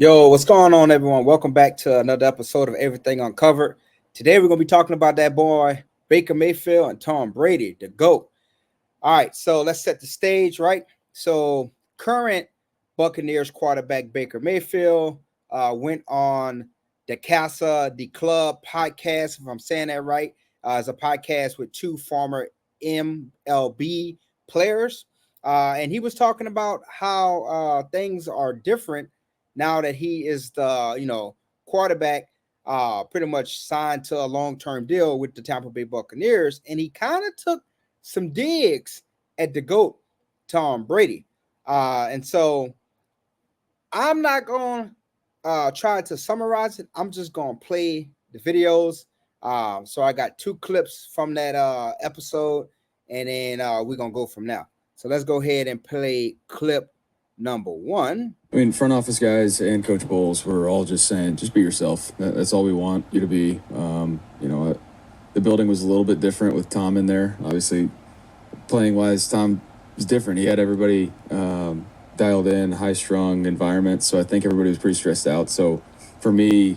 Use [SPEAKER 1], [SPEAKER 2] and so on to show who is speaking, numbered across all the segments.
[SPEAKER 1] Yo, what's going on, everyone? Welcome back to another episode of Everything Uncovered. Today, we're going to be talking about that boy, Baker Mayfield and Tom Brady, the GOAT. All right, so let's set the stage, right? So, current Buccaneers quarterback Baker Mayfield went on the CASA De KLUB podcast, if I'm saying that right. It's a podcast with two former MLB players. And he was talking about how things are different now that he is the quarterback pretty much signed to a long-term deal with the Tampa Bay Buccaneers. And he kind of took some digs at the GOAT, Tom Brady. And so I'm not going to try to summarize it. I'm just going to play the videos. So I got two clips from that episode, and then we're going to go from now. So let's go ahead and play clip number one.
[SPEAKER 2] I mean, front office guys and Coach Bowles were all just saying, just be yourself. That's all we want you to be. The building was a little bit different with Tom in there. Obviously, playing-wise, Tom was different. He had everybody dialed in, high-strung environment, so I think everybody was pretty stressed out. So for me,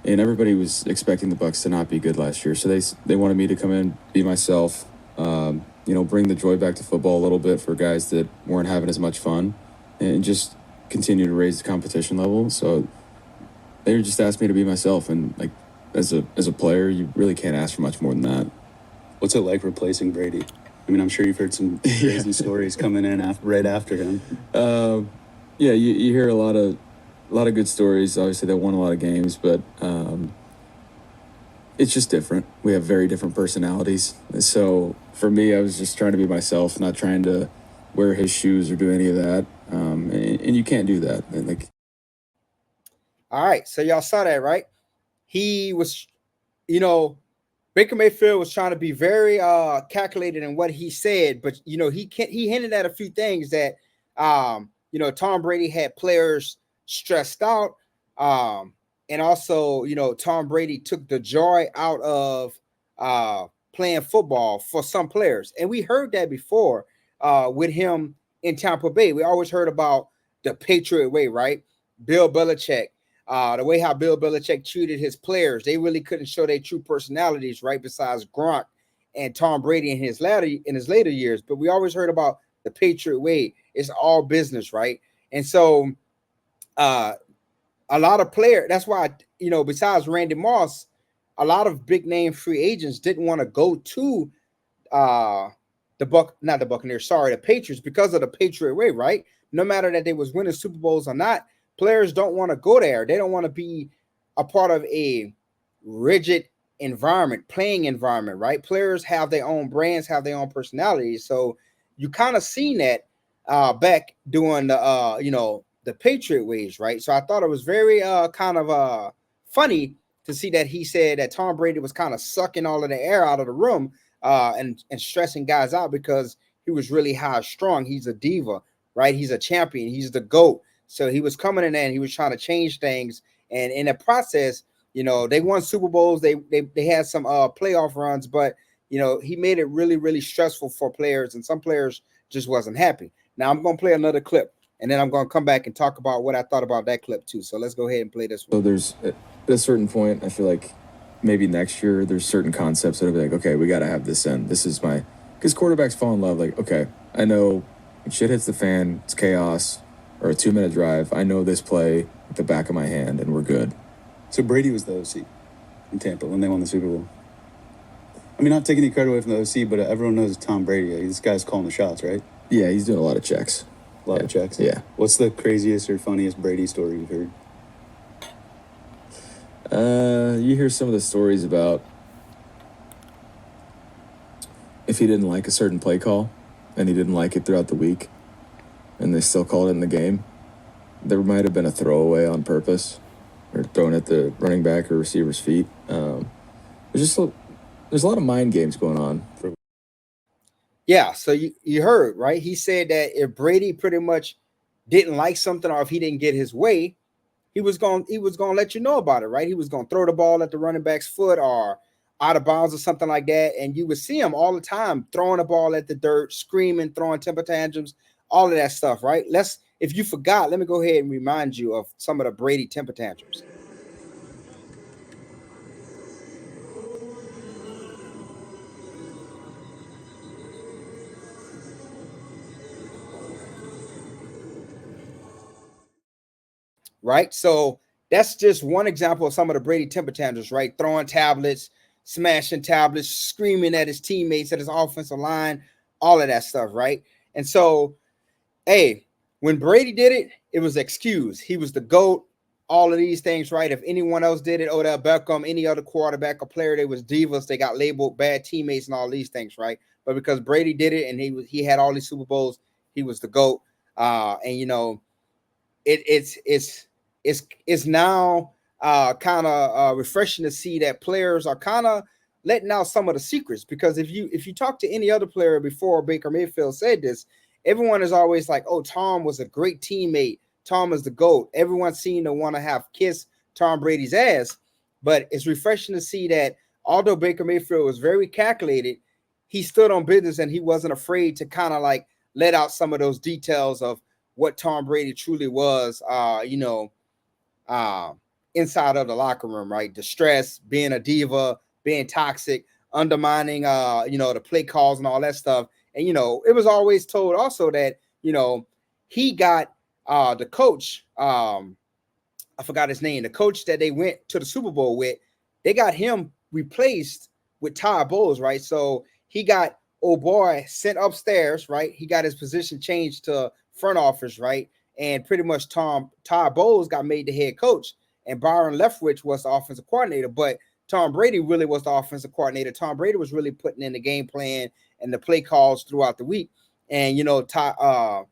[SPEAKER 2] and everybody was expecting the Bucs to not be good last year, so they wanted me to come in, be myself, bring the joy back to football a little bit for guys that weren't having as much fun, and just continue to raise the competition level. So they just asked me to be myself, and like as a player, you really can't ask for much more than that.
[SPEAKER 3] What's it like replacing Brady? I mean, I'm sure you've heard some crazy stories coming in right after him.
[SPEAKER 2] You hear a lot of good stories. Obviously, they won a lot of games, but it's just different. We have very different personalities. So for me, I was just trying to be myself, not trying to wear his shoes or do any of that. And you can't do that. And
[SPEAKER 1] all right, so y'all saw that, right? He was, Baker Mayfield was trying to be very calculated in what he said, but he hinted at a few things that Tom Brady had players stressed out, and also Tom Brady took the joy out of playing football for some players, and we heard that before with him in Tampa Bay. We always heard about the Patriot way, right? Bill Belichick. The way how Bill Belichick treated his players, they really couldn't show their true personalities, right? Besides Gronk and Tom Brady in his later years, but we always heard about the Patriot way. It's all business, right? And so, a lot of players. That's why besides Randy Moss, a lot of big name free agents didn't want to go to the Patriots because of the Patriot way, right? No matter that they was winning Super Bowls or not. Players don't want to go there. They don't want to be a part of a rigid playing environment, right? Players have their own brands, have their own personalities. So you kind of seen that back doing the Patriot ways, right? So I thought it was very funny to see that he said that Tom Brady was kind of sucking all of the air out of the room and stressing guys out because he was really high strung. He's a diva, right? He's a champion. He's the GOAT. So he was coming in there and he was trying to change things. And in the process, they won Super Bowls. They had some playoff runs, but, he made it really, really stressful for players. And some players just wasn't happy. Now I'm going to play another clip and then I'm going to come back and talk about what I thought about that clip too. So let's go ahead and play this one.
[SPEAKER 2] So there's at a certain point, I feel like maybe next year there's certain concepts that will be like, okay, we got to have this in. This is because quarterbacks fall in love. Like, okay, I know when shit hits the fan, it's chaos. Or a 2-minute drive, I know this play at the back of my hand, and we're good.
[SPEAKER 3] So Brady was the OC in Tampa when they won the Super Bowl. I mean, not taking any credit away from the OC, but everyone knows Tom Brady. This guy's calling the shots, right?
[SPEAKER 2] Yeah, he's doing a lot of checks.
[SPEAKER 3] A lot of checks?
[SPEAKER 2] Yeah.
[SPEAKER 3] What's the craziest or funniest Brady story you've heard?
[SPEAKER 2] You hear some of the stories about if he didn't like a certain play call, and he didn't like it throughout the week, and they still called it in the game, there might have been a throwaway on purpose or thrown at the running back or receiver's feet. There's a lot of mind games going on.
[SPEAKER 1] Yeah, so you heard, right? He said that if Brady pretty much didn't like something or if he didn't get his way, he was going to let you know about it, right? He was going to throw the ball at the running back's foot or out of bounds or something like that, and you would see him all the time throwing the ball at the dirt, screaming, throwing temper tantrums, all of that stuff, right? if you forgot, let me go ahead and remind you of some of the Brady temper tantrums. Right? So that's just one example of some of the Brady temper tantrums, right? Throwing tablets, smashing tablets, screaming at his teammates, at his offensive line, all of that stuff, right? And so, hey, when Brady did it, it was excused. He was the GOAT, all of these things, right? If anyone else did it, Odell Beckham, any other quarterback or player, they was divas, they got labeled bad teammates and all these things, right? But because Brady did it and he had all these Super Bowls, he was the GOAT. And you know, it's now kind of refreshing to see that players are kind of letting out some of the secrets, because if you talk to any other player before Baker Mayfield said this, everyone is always like, oh, Tom was a great teammate, Tom is the GOAT, everyone seemed to want to have kissed Tom Brady's ass. But it's refreshing to see that although Baker Mayfield was very calculated, he stood on business and he wasn't afraid to kind of like let out some of those details of what Tom Brady truly was, inside of the locker room, right? Distress, being a diva, being toxic, undermining, the play calls and all that stuff. And, it was always told also that, he got the coach, I forgot his name, the coach that they went to the Super Bowl with, they got him replaced with Todd Bowles, right? So he got old boy sent upstairs, right? He got his position changed to front office, right? And pretty much Todd Bowles got made the head coach, and Byron Leftwich was the offensive coordinator. But Tom Brady really was the offensive coordinator. Tom Brady was really putting in the game plan and the play calls throughout the week. And Todd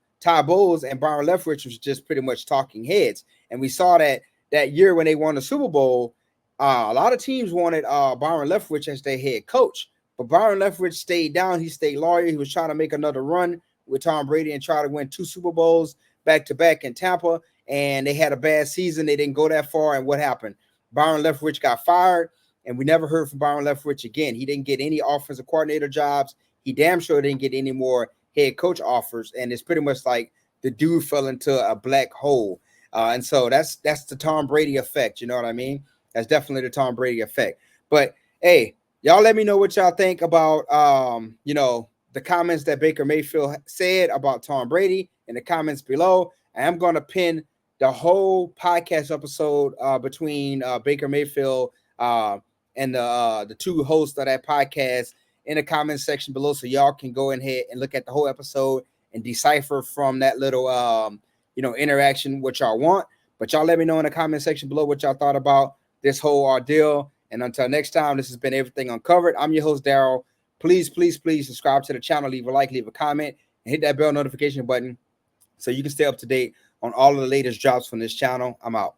[SPEAKER 1] Bowles and Byron Leftwich was just pretty much talking heads. And we saw that year when they won the Super Bowl, a lot of teams wanted Byron Leftwich as their head coach. But Byron Leftwich stayed down. He stayed loyal. He was trying to make another run with Tom Brady and try to win 2 Super Bowls back-to-back in Tampa. And they had a bad season. They didn't go that far. And what happened? Byron Leftwich got fired, and we never heard from Byron Leftwich again. He didn't get any offensive coordinator jobs. He damn sure didn't get any more head coach offers. And it's pretty much like the dude fell into a black hole. And so that's the Tom Brady effect. You know what I mean? That's definitely the Tom Brady effect. But, hey, y'all let me know what y'all think about, the comments that Baker Mayfield said about Tom Brady in the comments below. And I'm going to pin the whole podcast episode between Baker Mayfield and the two hosts of that podcast in the comment section below, so y'all can go ahead and look at the whole episode and decipher from that little interaction what y'all want. But y'all let me know in the comment section below what y'all thought about this whole ordeal. And until next time, this has been Everything Uncovered. I'm your host, Daryl. Please, please, please subscribe to the channel, leave a like, leave a comment, and hit that bell notification button so you can stay up to date on all of the latest drops from this channel. I'm out.